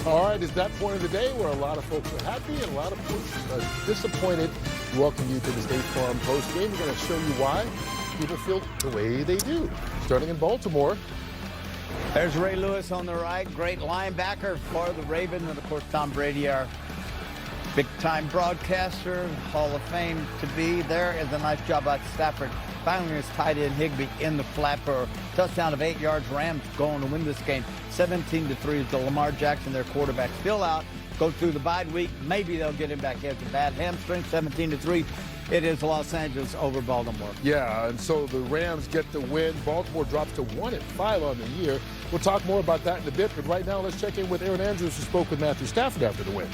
All right, it's that point of the day where a lot of folks are happy and a lot of folks are disappointed. We welcome you to the State Farm Post Game. We're going to show you why people feel the way they do. Starting in Baltimore. There's Ray Lewis on the right, great linebacker for the Ravens, and of course Tom Brady, our big-time broadcaster, Hall of Fame to be. There is a nice job by Stafford. Finally, his tight end Higbee in the flat for a touchdown of 8 yards. Rams going to win this game 17-3 is the Lamar Jackson, their quarterback, still out. Go through the bye week. Maybe they'll get him back. He has a bad hamstring. 17-3. It is Los Angeles over Baltimore. Yeah, and so the Rams get the win. Baltimore drops to 1-5 on the year. We'll talk more about that in a bit, but right now let's check in with Aaron Andrews, who spoke with Matthew Stafford after the win.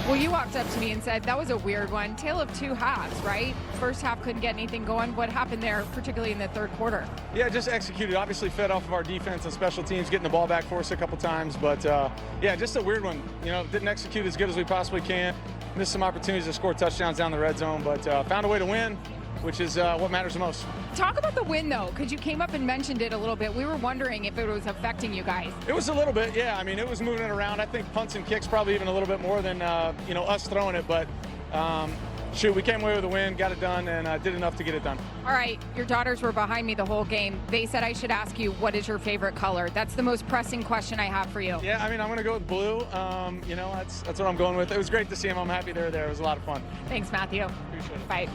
Well, you walked up to me and said that was a weird one. Tale of two halves, right? First half couldn't get anything going. What happened there, particularly in the third quarter? Yeah, just executed. Obviously fed off of our defense and special teams, getting the ball back for us a couple times. But, yeah, just a weird one. You know, didn't execute as good as we possibly can. Missed some opportunities to score touchdowns down the red zone, but found a way to win, which is what matters the most. Talk about the win, though, because you came up and mentioned it a little bit. We were wondering if it was affecting you guys. It was a little bit, yeah. I mean, it was moving it around. I think punts and kicks probably even a little bit more than, you know, us throwing it. But, shoot, we came away with a win, got it done, and did enough to get it done. All right, your daughters were behind me the whole game. They said I should ask you, what is your favorite color? That's the most pressing question I have for you. Yeah, I mean, I'm going to go with blue. You know, that's what I'm going with. It was great to see them. I'm happy they're there. It was a lot of fun. Thanks, Matthew. Appreciate it. Bye.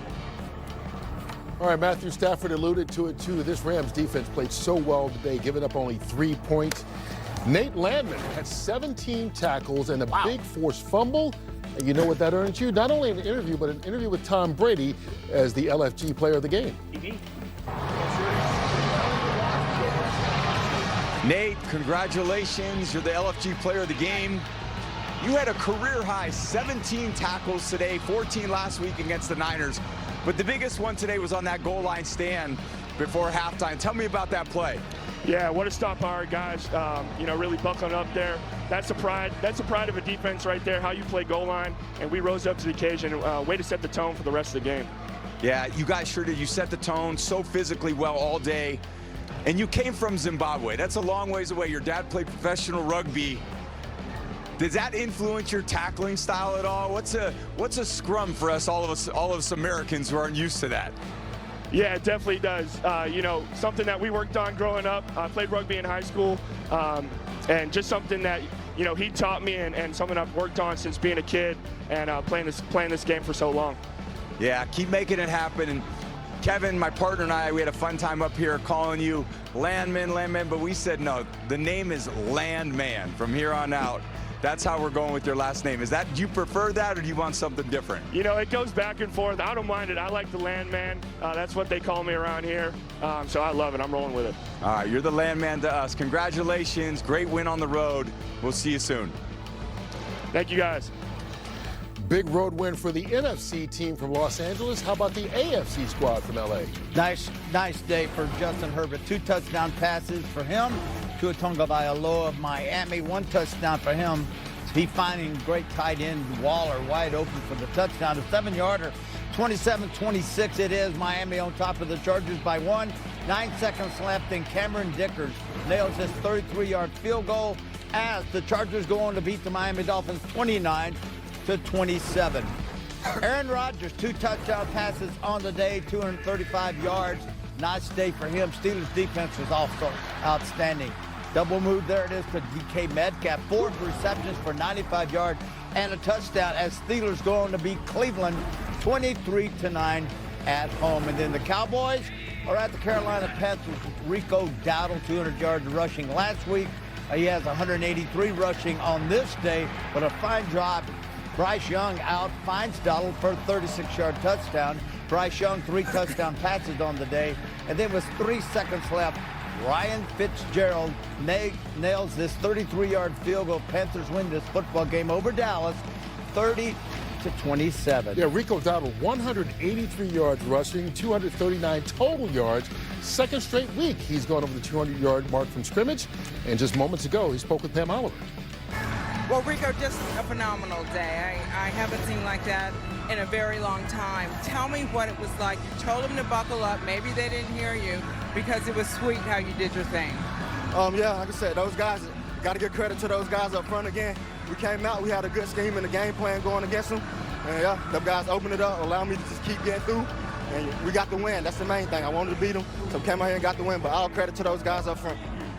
All right, Matthew Stafford alluded to it, too. This Rams defense played so well today, giving up only 3 points. Nate Landman had 17 tackles and a big forced fumble. And you know what that earns you? Not only an interview, but an interview with Tom Brady as the LFG player of the game. Nate, congratulations. You're the LFG player of the game. You had a career-high 17 tackles today, 14 last week against the Niners. But the biggest one today was on that goal line stand before halftime. Tell me about that play. Yeah, what a stop by our guys. You know, really buckling up there. That's the pride. That's the pride of a defense right there. How you play goal line, and we rose up to the occasion. Way to set the tone for the rest of the game. Yeah, you guys sure did. You set the tone so physically well all day, and you came from Zimbabwe. That's a long ways away. Your dad played professional rugby. Does that influence your tackling style at all? What's a scrum for us, all of us Americans who aren't used to that? Yeah, it definitely does. You know, something that we worked on growing up. I played rugby in high school, and just something that, you know, he taught me and something I've worked on since being a kid and playing this game for so long. Yeah, keep making it happen. And Kevin, my partner, and I, we had a fun time up here calling you Landman, but we said no, the name is Landman from here on out. That's how we're going with your last name. Do you prefer that, or do you want something different? You know, it goes back and forth. I don't mind it. I like the Landman. That's what they call me around here. So I love it. I'm rolling with it. All right, you're the Landman to us. Congratulations. Great win on the road. We'll see you soon. Thank you, guys. Big road win for the NFC team from Los Angeles. How about the AFC squad from LA? Nice day for Justin Herbert. 2 touchdown passes for him. Tua Tagovailoa of Miami, 1 touchdown for him. He finding great tight end Waller wide open for the touchdown. A 7-yarder, 27-26 it is. Miami on top of the Chargers by 1. 9 seconds left, and Cameron Dickers nails his 33-yard field goal as the Chargers go on to beat the Miami Dolphins 29-27. Aaron Rodgers, 2 touchdown passes on the day, 235 yards. Nice day for him. Steelers defense was also outstanding. Double move, there it is to DK Metcalf. 4 receptions for 95 yards and a touchdown as Steelers go on to beat Cleveland 23-9 at home. And then the Cowboys are at the Carolina Panthers. Rico Dowdle, 200 yards rushing last week. He has 183 rushing on this day, but a fine job. Bryce Young out, finds Dowdle for a 36-yard touchdown. Bryce Young, 3 touchdown passes on the day. And then with 3 seconds left, Ryan Fitzgerald nails this 33-yard field goal. Panthers win this football game over Dallas, 30-27. Yeah, Rico Dowdle, 183 yards rushing, 239 total yards. Second straight week he's gone over the 200-yard mark from scrimmage. And just moments ago, he spoke with Pam Oliver. Well, Rico, just a phenomenal day. I haven't seen like that in a very long time. Tell me what it was like. You told them to buckle up. Maybe they didn't hear you because it was sweet how you did your thing. Yeah, like I said, those guys got to give credit to those guys up front again. We came out, we had a good scheme and a game plan going against them. And yeah, them guys opened it up, allowed me to just keep getting through. And we got the win. That's the main thing. I wanted to beat them, so came out here and got the win. But all credit to those guys up front.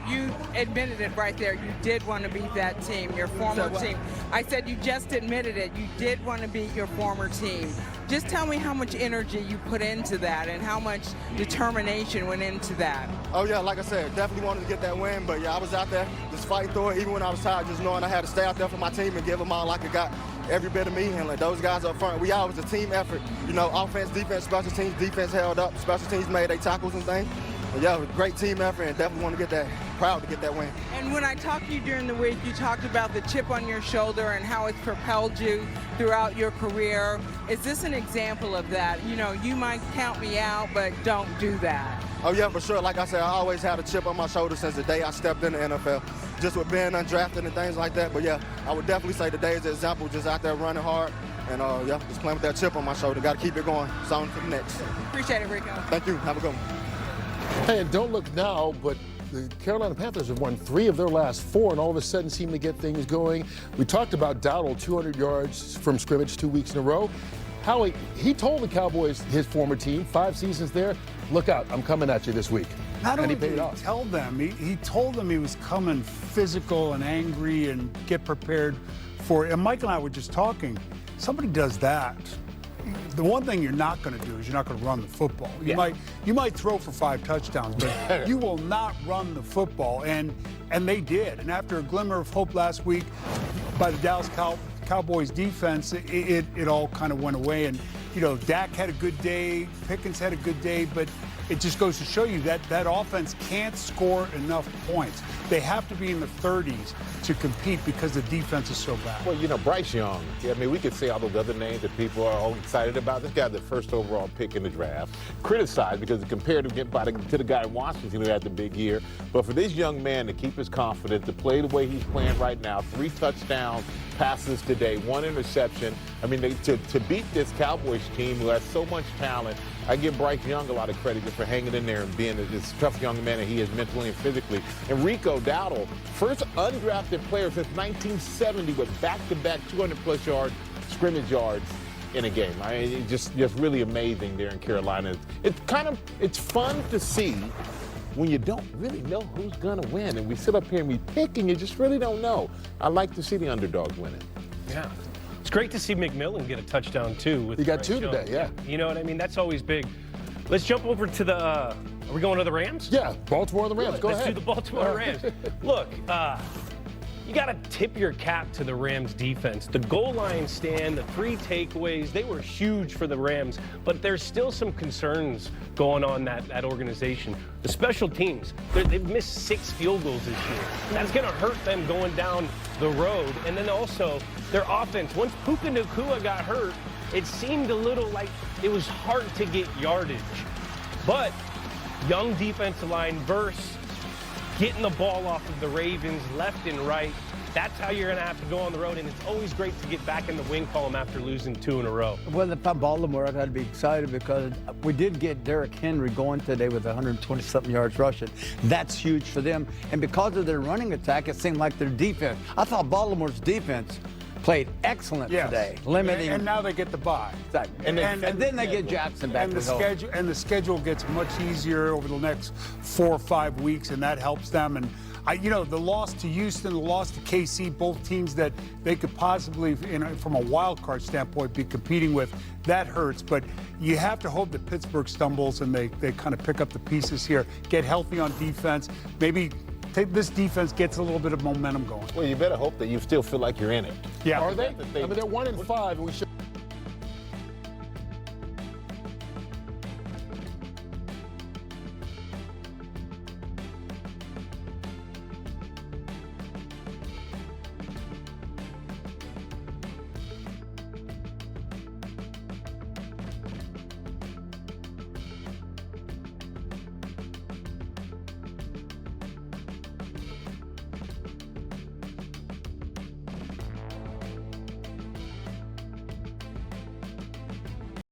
You admitted it right there. You did want to beat that team, your former team. I said you just admitted it. You did want to beat your former team. Just tell me how much energy you put into that and how much determination went into that. Oh, yeah, like I said, definitely wanted to get that win. But, yeah, I was out there just fighting through it, even when I was tired, just knowing I had to stay out there for my team and give them all like I got. Every bit of me and like those guys up front, we all was a team effort. You know, offense, defense, special teams. Defense held up. Special teams made their tackles and things. But yeah, it was a great team effort and definitely want to get that, proud to get that win. And when I talked to you during the week, you talked about the chip on your shoulder and how it's propelled you throughout your career. Is this an example of that? You know, you might count me out, but don't do that. Oh yeah, for sure. Like I said, I always had a chip on my shoulder since the day I stepped in the NFL, just with being undrafted and things like that. But yeah, I would definitely say today is an example, just out there running hard and yeah, just playing with that chip on my shoulder. Got to keep it going. It's on to the next. Appreciate it, Rico. Thank you. Have a good one. Hey, and don't look now, but the Carolina Panthers have won 3 of their last 4 and all of a sudden seem to get things going. We talked about Dowdle, 200 yards from scrimmage 2 weeks in a row. Howie, he told the Cowboys, his former team, 5 seasons there, look out, I'm coming at you this week. Not only paid did he off. tell them, he told them he was coming physical and angry and get prepared for it. And Mike and I were just talking, somebody does that. The one thing you're not going to do is you're not going to run the football. You might throw for 5 touchdowns, but you will not run the football. And they did. And after a glimmer of hope last week by the Dallas Cowboys defense, it all kind of went away. And, you know, Dak had a good day, Pickens had a good day, but it just goes to show you that that offense can't score enough points. They have to be in the 30s to compete because the defense is so bad. Well, you know, Bryce Young, I mean, we could say all those other names that people are all excited about. This guy, the first overall pick in the draft, criticized because compared to the guy in Washington who had the big year. But for this young man to keep his confidence, to play the way he's playing right now, 3 touchdowns, passes today, 1 interception. I mean, to beat this Cowboys team who has so much talent, I give Bryce Young a lot of credit just for hanging in there and being this tough young man that he is mentally and physically. And Rico Dowdle, first undrafted player since 1970 with back-to-back 200-plus yard scrimmage yards in a game. I mean, it's just really amazing there in Carolina. It's fun to see when you don't really know who's gonna win, and we sit up here and we pick, and you just really don't know. I like to see the underdogs winning. Yeah. It's great to see McMillan get a touchdown, too. He got 2 today, yeah. You know what I mean? That's always big. Let's jump over to the, are we going to the Rams? Yeah, Baltimore and the Rams. Go ahead. Let's do the Baltimore Rams. Look, you got to tip your cap to the Rams defense. The goal line stand, the 3 takeaways, they were huge for the Rams, but there's still some concerns going on that organization. The special teams, they've missed 6 field goals this year. That's going to hurt them going down the road. And then also their offense. Once Puka Nacua got hurt, it seemed a little like it was hard to get yardage. But young defensive line versus getting the ball off of the Ravens left and right. That's how you're going to have to go on the road, and it's always great to get back in the win column after losing 2 in a row. Well, if I'm Baltimore, I got to be excited because we did get Derrick Henry going today with 120-something yards rushing. That's huge for them. And because of their running attack, it seemed like their defense. I thought Baltimore's defense played excellent today, limiting. And now they get the bye. Exactly. And then they get Jackson back. And the schedule gets much easier over the next 4 or 5 weeks, and that helps them. And you know, the loss to Houston, the loss to KC, both teams that they could possibly, from a wild card standpoint, be competing with, that hurts. But you have to hope that Pittsburgh stumbles and they kind of pick up the pieces here, get healthy on defense, maybe this defense gets a little bit of momentum going. Well, you better hope that you still feel like you're in it. Yeah. Are they? I mean, they're 1-5, and we should.